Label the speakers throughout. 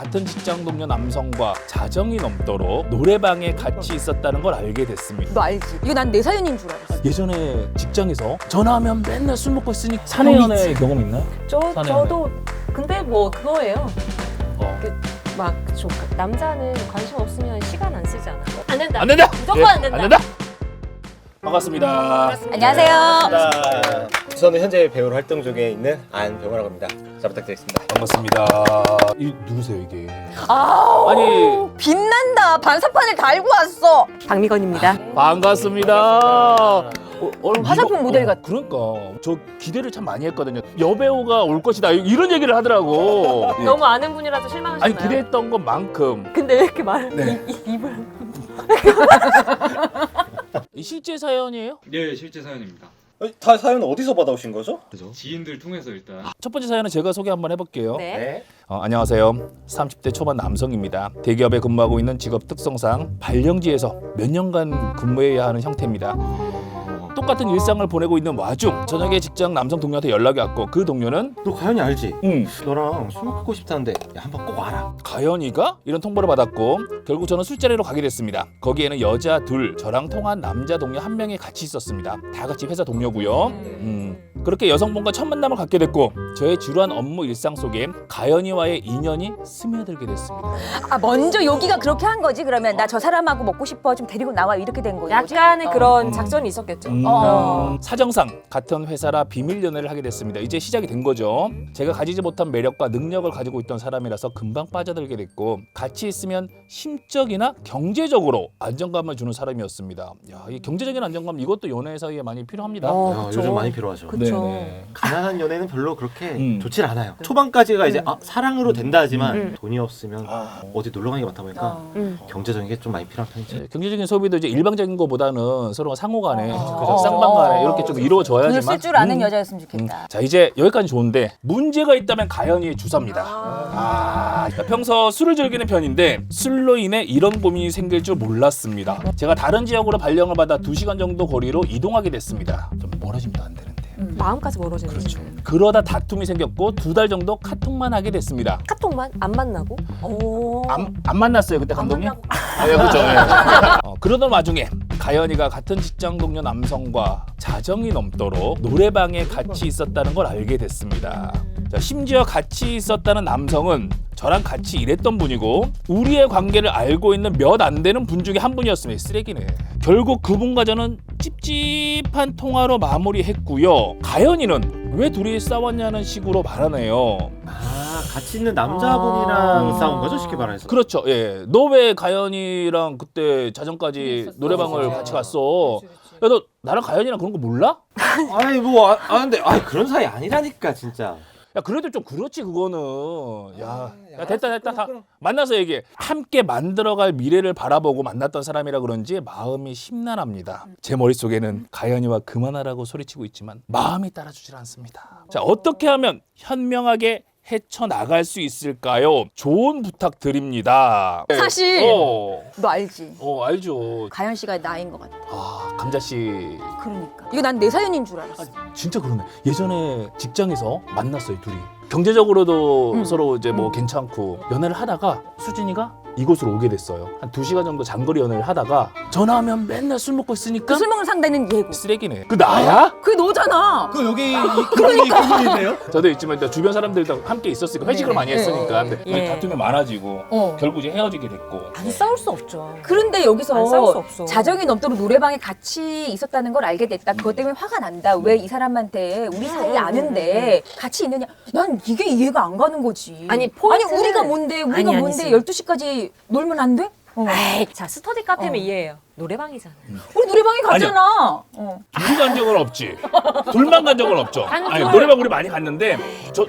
Speaker 1: 같은 직장 동료 남성과 자정이 넘도록 노래방에 같이 있었다는 걸 알게 됐습니다.
Speaker 2: 너 알지? 이거 난 내 사연인 줄 알았어.
Speaker 1: 예전에 직장에서 전화하면 맨날 술 먹고 있으니 사내 연애 경험 있나요?
Speaker 3: 저도 근데 뭐 그거예요.
Speaker 1: 어.
Speaker 3: 좀 남자는 관심 없으면 시간 안 쓰지 않아요? 안 된다.
Speaker 1: 안 된다.
Speaker 3: 무조건 안 된다.
Speaker 1: 안 된다. 반갑습니다.
Speaker 2: 안녕하세요.
Speaker 4: 저는 현재 배우로 활동 중에 있는 안병호라고 합니다. 잘 부탁드리겠습니다.
Speaker 1: 반갑습니다. 이 누구세요 이게?
Speaker 2: 아니 빛난다. 반사판을 달고 왔어.
Speaker 3: 박미건입니다.
Speaker 1: 반갑습니다.
Speaker 2: 화장품 모델 같아.
Speaker 1: 그러니까 저 기대를 참 많이 했거든요. 여배우가 올 것이다 이런 얘기를 하더라고. 예.
Speaker 3: 너무 아는 분이라서 실망하셨나요?
Speaker 1: 아니 기대했던 것만큼.
Speaker 3: 근데 왜 이렇게 말?
Speaker 1: 네.
Speaker 3: 입을.
Speaker 1: 이 실제 사연이에요?
Speaker 5: 네, 실제 사연입니다.
Speaker 4: 다 사연 어디서 받아오신 거죠?
Speaker 5: 지인들 통해서 일단
Speaker 1: 첫 번째 사연은 제가 소개 한번 해볼게요.
Speaker 3: 네.
Speaker 1: 안녕하세요. 30대 초반 남성입니다. 대기업에 근무하고 있는 직업 특성상 발령지에서 몇 년간 근무해야 하는 형태입니다. 똑같은 일상을 보내고 있는 와중 저녁에 직장 남성 동료한테 연락이 왔고 그 동료는
Speaker 4: 너 가연이 알지?
Speaker 1: 응.
Speaker 4: 너랑 술 먹고 싶다는데 야, 한번 꼭 와라.
Speaker 1: 가연이가? 이런 통보를 받았고 결국 저는 술자리로 가게 됐습니다. 거기에는 여자 둘, 저랑 통한 남자 동료 한 명이 같이 있었습니다. 다 같이 회사 동료고요. 그렇게 여성분과 첫 만남을 갖게 됐고 저의 지루한 업무 일상 속에 가연이와의 인연이 스며들게 됐습니다.
Speaker 2: 아 먼저 여기가 그렇게 한 거지. 그러면 나 저 사람하고 먹고 싶어. 좀 데리고 나와 이렇게 된 거지.
Speaker 3: 약간의 그런 작전이 있었겠죠.
Speaker 1: 사정상 같은 회사라 비밀 연애를 하게 됐습니다. 이제 시작이 된 거죠. 제가 가지지 못한 매력과 능력을 가지고 있던 사람이라서 금방 빠져들게 됐고 같이 있으면 심적이나 경제적으로 안정감을 주는 사람이었습니다. 야, 이 경제적인 안정감 이것도 연애 사이에 많이 필요합니다.
Speaker 4: 요즘 많이 필요하죠.
Speaker 3: 그쵸.
Speaker 1: 네네.
Speaker 4: 가난한 연애는 별로 그렇게
Speaker 1: 음.
Speaker 4: 좋질 않아요. 초반까지가 이제 사랑으로 된다 하지만 돈이 없으면 어디 놀러 가는 게 많다 보니까 경제적인 게 좀 많이 필요한 편이죠.
Speaker 1: 네, 경제적인 소비도 이제 일방적인 것보다는 서로가 상호간에 쌍방간에 이렇게 좀
Speaker 2: 돈을
Speaker 1: 이루어져야지만
Speaker 2: 쓸 줄 아는 여자였으면 좋겠다.
Speaker 1: 자 이제 여기까지 좋은데 문제가 있다면 가연이의 주사입니다. 그러니까 평소 술을 즐기는 편인데 술로 인해 이런 고민이 생길 줄 몰랐습니다. 제가 다른 지역으로 발령을 받아 2시간 정도 거리로 이동하게 됐습니다. 좀 멀어지면 안 되는데.
Speaker 3: 마음까지 멀어지는 거죠.
Speaker 1: 그러다 다툼이 생겼고 2달 정도 카톡만 하게 됐습니다.
Speaker 3: 카톡만 안 만나고.
Speaker 1: 안 만났어요 그때 감독님? 예, 그렇죠. 예. 그러던 와중에 가연이가 같은 직장 동료 남성과 자정이 넘도록 노래방에 같이 있었다는 걸 알게 됐습니다. 자, 심지어 같이 있었다는 남성은 저랑 같이 일했던 분이고 우리의 관계를 알고 있는 몇 안 되는 분 중에 한 분이었습니다. 쓰레기네. 결국 그분과 저는 찝찝한 통화로 마무리했고요. 가연이는 왜 둘이 싸웠냐는 식으로 말하네요.
Speaker 4: 같이 있는 남자분이랑 싸운 거죠, 쉽게 말해서.
Speaker 1: 그렇죠. 예. 너 왜 가연이랑 그때 자정까지 노래방을 같이 갔어? 야, 너 나랑 가연이랑 그런 거 몰라?
Speaker 4: 아니 뭐 근데 그런 사이 아니라니까 진짜.
Speaker 1: 야, 그래도 좀 그렇지 그거는. 야 됐다. 다 만나서 얘기해. 함께 만들어갈 미래를 바라보고 만났던 사람이라 그런지 마음이 심란합니다. 제 머릿속에는 가연이와 그만하라고 소리치고 있지만 마음이 따라주질 않습니다. 자, 어떻게 하면 현명하게 헤쳐나갈 수 있을까요? 좋은 부탁드립니다.
Speaker 2: 사실 너 알지?
Speaker 1: 알죠.
Speaker 2: 가연 씨가 나인 것 같아.
Speaker 1: 감자 씨.
Speaker 2: 그러니까 이거 난 내 사연인 줄 알았어.
Speaker 1: 진짜 그러네. 예전에 직장에서 만났어요, 둘이. 경제적으로도 서로 이제 뭐 괜찮고 연애를 하다가 수진이가 이곳으로 오게 됐어요. 한 2시간 정도 장거리 연애를 하다가 전화하면 맨날 술 먹고 있으니까
Speaker 2: 그 술 먹는 상대는 얘고.
Speaker 1: 쓰레기네. 그 나야?
Speaker 2: 그게 너잖아.
Speaker 4: 그 여기 그분이세요?
Speaker 1: 저도 있지만 일단 주변 사람들도 함께 있었으니까 회식을 많이 했으니까 근데 다툼이 많아지고 결국 이제 헤어지게 됐고.
Speaker 3: 안 싸울 수 없죠.
Speaker 2: 그런데
Speaker 3: 안 싸울 수
Speaker 2: 여기서
Speaker 3: 없어.
Speaker 2: 자정이 넘도록 노래방에 같이 있었다는 걸 알게 됐다. 그것 때문에 화가 난다. 왜 이 사람한테 우리 사이 아는데 같이 있느냐. 난 이게 이해가 안 가는 거지.
Speaker 3: 아니,
Speaker 2: 아니
Speaker 3: 포인트는-
Speaker 2: 우리가 뭔데? 우리가
Speaker 3: 아니,
Speaker 2: 뭔데?
Speaker 3: 아니지.
Speaker 2: 12시까지 놀면 안 돼?
Speaker 3: 에이, 자 스터디 카페면 이해해요. 노래방이잖아.
Speaker 2: 우리 노래방에 가잖아.
Speaker 1: 둘이 간 적은 없지. 둘만 간 적은 없죠. 아니, 노래방 우리 많이 갔는데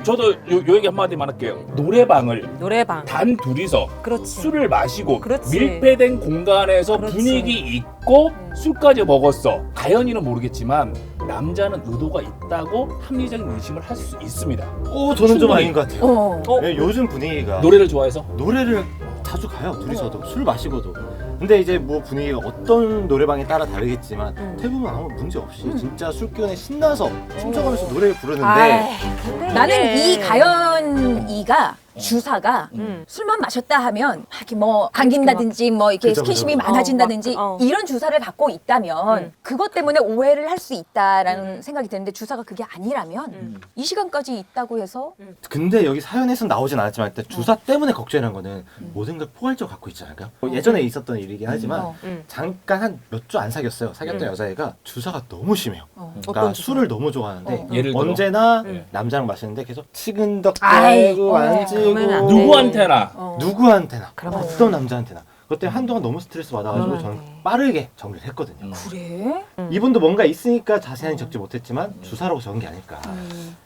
Speaker 1: 저도 요 얘기 한마디만 할게요.
Speaker 3: 노래방.
Speaker 1: 단 둘이서
Speaker 3: 그렇지.
Speaker 1: 술을 마시고
Speaker 3: 그렇지.
Speaker 1: 밀폐된 공간에서
Speaker 3: 그렇지.
Speaker 1: 분위기 있고 술까지 먹었어. 가연이는 모르겠지만 남자는 의도가 있다고 합리적인 의심을 할 수 있습니다.
Speaker 4: 저는 좀
Speaker 1: 충분히.
Speaker 4: 아닌 것 같아요.
Speaker 2: 어.
Speaker 4: 네, 요즘 분위기가
Speaker 1: 노래를 좋아해서
Speaker 4: 노래를 자주 가요, 둘이서도. 술 마시고도. 근데 이제 뭐 분위기가 어떤 노래방에 따라 다르겠지만 대부분 아무 문제 없이 진짜 술 기운에 신나서 춤춰가면서 노래를 부르는데
Speaker 3: 근데
Speaker 2: 나는
Speaker 3: 이게-
Speaker 2: 이 가연이가 주사가 술만 마셨다 하면 막 이렇게 뭐 감긴다든지 뭐 이렇게
Speaker 4: 그죠,
Speaker 2: 스킨십이
Speaker 4: 그죠.
Speaker 2: 많아진다든지
Speaker 3: 막,
Speaker 2: 이런 주사를 갖고 있다면 그것 때문에 오해를 할 수 있다라는 생각이 드는데 주사가 그게 아니라면 이 시간까지 있다고 해서
Speaker 4: 근데 여기 사연에서 나오진 않았지만 일단 주사 때문에 걱정이라는 거는 모든 걸 포괄적으로 갖고 있지 않을까요? 예전에 있었던 일이긴 하지만 잠깐 한 몇 주 안 사귀었어요. 사귀었던 여자애가 주사가 너무 심해요. 그러니까
Speaker 2: 어떤 주사?
Speaker 4: 술을 너무 좋아하는데
Speaker 1: 예를 들어?
Speaker 4: 언제나 남자랑 마시는데 계속 치근덕대고
Speaker 2: 아이고,
Speaker 4: 만지고
Speaker 3: 그러면 안 돼.
Speaker 1: 누구한테나
Speaker 4: 누구한테나
Speaker 3: 그럼 안
Speaker 4: 어떤 남자한테나 그것 때문에 한동안 너무 스트레스 받아가지고
Speaker 3: 그러면
Speaker 4: 저는
Speaker 3: 안 돼.
Speaker 4: 빠르게 정리를 했거든요.
Speaker 2: 그래?
Speaker 4: 이분도 뭔가 있으니까 자세히 적지 못했지만 주사라고 적은 게 아닐까.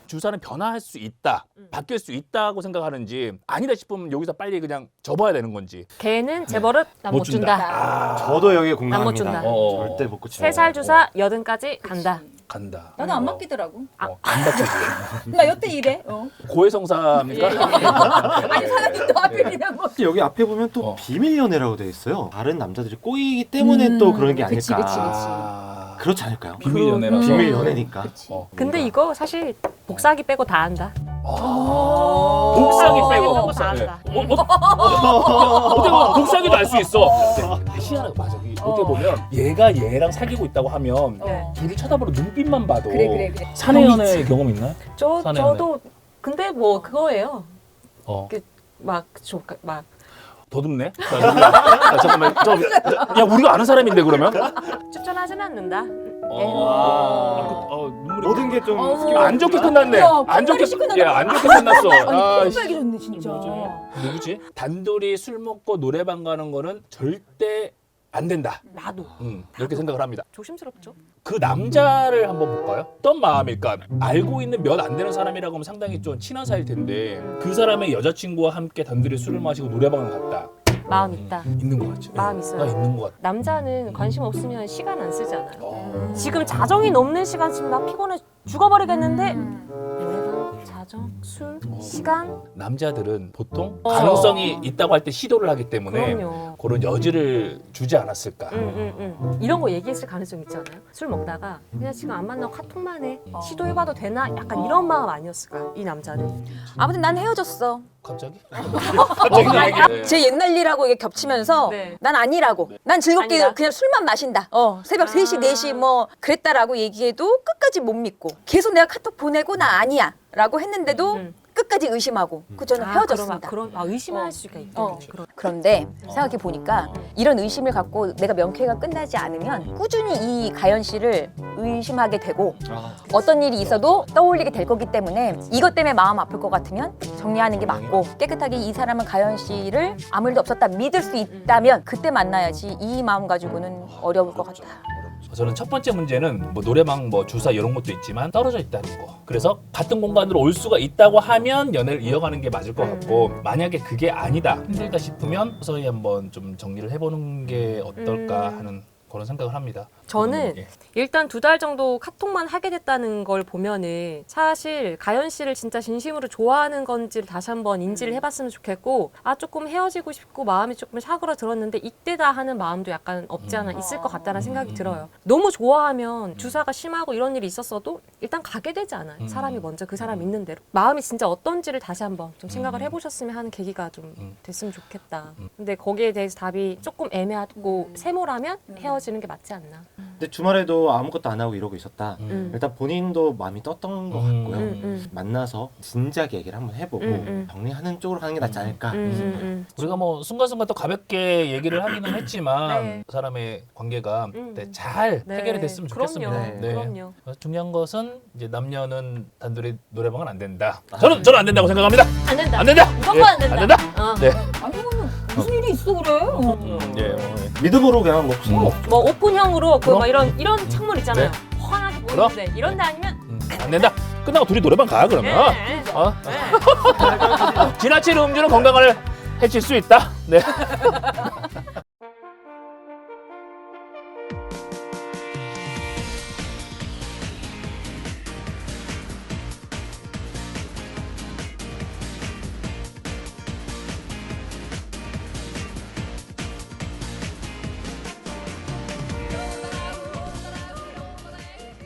Speaker 1: 주사는 변화할 수 있다, 바뀔 수 있다고 생각하는지 아니다 싶으면 여기서 빨리 그냥 접어야 되는 건지.
Speaker 3: 걔는 제 버릇 난 못 준다.
Speaker 1: 아,
Speaker 4: 저도 여기에
Speaker 3: 못
Speaker 4: 공감합니다.
Speaker 3: 준다.
Speaker 4: 절대 못 고치는
Speaker 3: 3살 주사 80까지 간다.
Speaker 1: 간다.
Speaker 2: 나는 안 맡기더라고.
Speaker 1: 안 바뀌지.
Speaker 2: 나 여태 이래.
Speaker 1: 고해성사입니까?
Speaker 2: 아니 사장님도 하필이면 뭐.
Speaker 4: 여기 앞에 보면 또 비밀 연애라고 돼 있어요. 다른 남자들이 꼬이기 때문에 또 그런 게 아닐까.
Speaker 2: 그치, 그치, 그치.
Speaker 1: 아,
Speaker 4: 그렇지 않을까요?
Speaker 1: 비밀 연애라서.
Speaker 4: 비밀 연애니까.
Speaker 3: 근데 이거 사실 복사기 빼고 다 안다.
Speaker 1: 복사기 빼고
Speaker 3: 다 안다.
Speaker 1: 어떻게 보면 복사기도 알 수 있어. 희한하게 맞아. 어떻게 보면 얘가 얘랑 사귀고 있다고 하면
Speaker 3: 네.
Speaker 1: 둘이 쳐다보는 눈빛만 봐도
Speaker 2: 그래.
Speaker 1: 사내 연애 경험 있나요? 사내
Speaker 3: 저도 근데 뭐 그거예요.
Speaker 1: 어.
Speaker 3: 막
Speaker 1: 더듬네. 야, 잠깐만. 야 우리가 아는 사람인데 그러면?
Speaker 3: 추천하진 않는다.
Speaker 1: 눈물이
Speaker 4: 모든 게 좀
Speaker 1: 안 좋게 끝났네.
Speaker 2: 야,
Speaker 1: 안 좋게
Speaker 2: 끝났네.
Speaker 1: 안 좋게 끝났어. 아, 씨.
Speaker 2: 빨개졌네 진짜.
Speaker 1: 누구지? 단둘이 술 먹고 노래방 가는 거는 절대 안 된다.
Speaker 3: 나도
Speaker 1: 이렇게 생각을 합니다.
Speaker 3: 조심스럽죠.
Speaker 1: 그 남자를 한번 볼까요? 어떤 마음일까? 알고 있는 몇 안 되는 사람이라고 하면 상당히 좀 친한 사이일 텐데 그 사람의 여자친구와 함께 단둘이 술을 마시고 노래방을 갔다.
Speaker 3: 마음 있다.
Speaker 1: 있는 것 같죠?
Speaker 3: 마음 있어요.
Speaker 1: 나 있는 것 같아.
Speaker 3: 남자는 관심 없으면 시간 안 쓰잖아요. 지금 자정이 넘는 시간 지금 나 피곤해 죽어버리겠는데 노래방, 자정, 술, 시간
Speaker 1: 남자들은 보통 가능성이 있다고 할 때 시도를 하기 때문에
Speaker 3: 그럼요.
Speaker 1: 그런 여지를 주지 않았을까.
Speaker 3: 이런 거 얘기했을 가능성 있잖아요. 술 먹다가 그냥 지금 안 만나고 카톡만 해. 시도해봐도 되나? 약간 이런 마음 아니었을까? 이 남자는.
Speaker 2: 아무튼 난 헤어졌어.
Speaker 1: 갑자기? 갑자기 나 얘기해.
Speaker 2: 제 옛날 일하고 이게 겹치면서
Speaker 3: 네.
Speaker 2: 난 아니라고. 난 즐겁게
Speaker 3: 아니다.
Speaker 2: 그냥 술만 마신다. 새벽 3시, 4시 뭐 그랬다라고 얘기해도 끝까지 못 믿고 계속 내가 카톡 보내고 나 아니야 라고 했는데도 끝까지 의심하고 그 저는 헤어졌습니다.
Speaker 3: 의심할 수가 있겠네.
Speaker 2: 그런데 생각해 보니까 이런 의심을 갖고 내가 명쾌가 끝나지 않으면 꾸준히 이 가연 씨를 의심하게 되고 어떤 일이 있어도 떠올리게 될 거기 때문에 이것 때문에 마음 아플 것 같으면 정리하는 게 맞고 깨끗하게 이 사람은 가연 씨를 아무 일도 없었다 믿을 수 있다면 그때 만나야지 이 마음 가지고는 어려울 것 같다.
Speaker 1: 저는 첫 번째 문제는 뭐 노래방 뭐 주사 이런 것도 있지만 떨어져 있다는 거. 그래서 같은 공간으로 올 수가 있다고 하면 연애를 이어가는 게 맞을 것 같고 만약에 그게 아니다 힘들다 싶으면 서서히 한번 좀 정리를 해보는 게 어떨까 하는 그런 생각을 합니다.
Speaker 3: 저는
Speaker 1: 예.
Speaker 3: 일단 2달 정도 카톡만 하게 됐다는 걸 보면은 사실 가연 씨를 진짜 진심으로 좋아하는 건지를 다시 한번 인지를 해봤으면 좋겠고 조금 헤어지고 싶고 마음이 조금 사그러들었는데 이때다 하는 마음도 약간 없지 않아 있을 것 같다는 생각이 들어요. 너무 좋아하면 주사가 심하고 이런 일이 있었어도 일단 가게 되지 않아요. 사람이 먼저 그 사람 있는 대로. 마음이 진짜 어떤지를 다시 한번 좀 생각을 해보셨으면 하는 계기가 좀 됐으면 좋겠다. 근데 거기에 대해서 답이 조금 애매하고 세모라면 헤어지는 게 맞지 않나.
Speaker 4: 근데 주말에도 아무것도 안 하고 이러고 있었다. 일단 본인도 마음이 떴던 것 같고요. 만나서 진지하게 얘기를 한번 해보고 정리하는 쪽으로 가는 게 낫지 않을까.
Speaker 1: 우리가 뭐 순간순간 또 가볍게 얘기를 하기는 했지만
Speaker 3: 네.
Speaker 1: 사람의 관계가 잘 해결이 됐으면 좋겠습니다.
Speaker 3: 그럼요.
Speaker 1: 네.
Speaker 3: 그럼요.
Speaker 1: 중요한 것은 이제 남녀는 단둘이 노래방은 안 된다. 저는 안 된다고 생각합니다.
Speaker 3: 안 된다.
Speaker 1: 안 된다.
Speaker 3: 무조건
Speaker 1: 예,
Speaker 3: 안 된다.
Speaker 1: 안 된다.
Speaker 3: 어.
Speaker 1: 네.
Speaker 2: 아니 무슨 일이 있어 그래?
Speaker 1: 예.
Speaker 4: 믿음으로 그냥 먹고
Speaker 3: 뭐 오픈형으로 그
Speaker 1: 그럼?
Speaker 3: 뭐 이런 창문 있잖아요.
Speaker 1: 네.
Speaker 3: 환하게
Speaker 1: 그럼?
Speaker 3: 보이는데 이런 데 아니면
Speaker 1: 안 된다. 끝나고 둘이 노래방 가 그러면.
Speaker 3: 네.
Speaker 1: 어? 지나치는 음주는 건강을 해칠 수 있다. 네.